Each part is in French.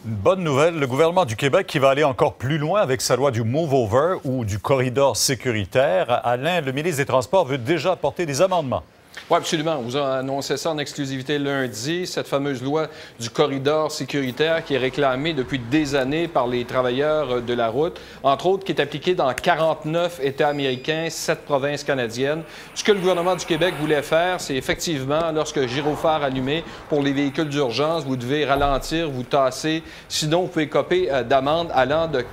Une bonne nouvelle, le gouvernement du Québec qui va aller encore plus loin avec sa loi du Move-Over ou du corridor sécuritaire. Alain, le ministre des Transports veut déjà apporter des amendements. Oui, absolument. On vous a annoncé ça en exclusivité lundi, cette fameuse loi du corridor sécuritaire qui est réclamée depuis des années par les travailleurs de la route, entre autres qui est appliquée dans 49 États américains, 7 provinces canadiennes. Ce que le gouvernement du Québec voulait faire, c'est effectivement, lorsque gyrophare allumé pour les véhicules d'urgence, vous devez ralentir, vous tasser, sinon vous pouvez écoper d'amende allant de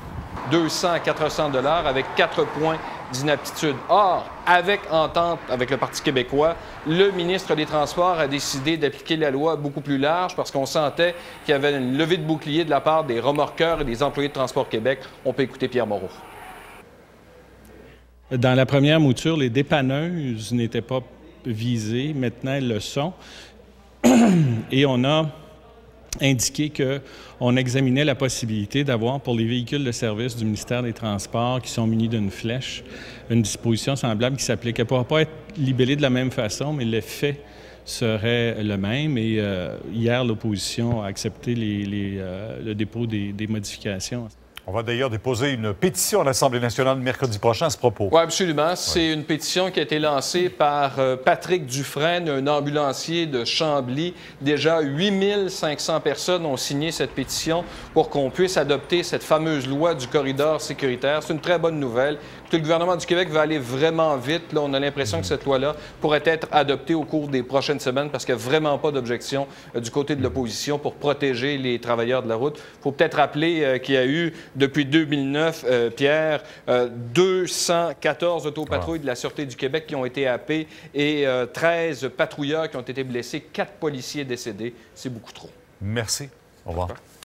200 à 400 $ avec 4 points d'inaptitude. Or, avec entente avec le Parti québécois, le ministre des Transports a décidé d'appliquer la loi beaucoup plus large parce qu'on sentait qu'il y avait une levée de bouclier de la part des remorqueurs et des employés de Transport Québec. On peut écouter Pierre Moreau. Dans la première mouture, les dépanneuses n'étaient pas visées. Maintenant, elles le sont. Et on a indiqué qu'on examinait la possibilité d'avoir, pour les véhicules de service du ministère des Transports qui sont munis d'une flèche, une disposition semblable qui s'applique. Elle ne pourra pas être libellée de la même façon, mais l'effet serait le même. Et hier, l'opposition a accepté le dépôt des modifications. On va d'ailleurs déposer une pétition à l'Assemblée nationale mercredi prochain à ce propos. Oui, absolument. C'est une pétition qui a été lancée par Patrick Dufresne, un ambulancier de Chambly. Déjà, 8500 personnes ont signé cette pétition pour qu'on puisse adopter cette fameuse loi du corridor sécuritaire. C'est une très bonne nouvelle. Le gouvernement du Québec va aller vraiment vite. Là, on a l'impression que cette loi-là pourrait être adoptée au cours des prochaines semaines parce qu'il n'y a vraiment pas d'objection du côté de l'opposition pour protéger les travailleurs de la route. Il faut peut-être rappeler qu'il y a eu, depuis 2009, Pierre, 214 autopatrouilles de la Sûreté du Québec qui ont été happées et 13 patrouilleurs qui ont été blessés, 4 policiers décédés. C'est beaucoup trop. Merci. Au revoir.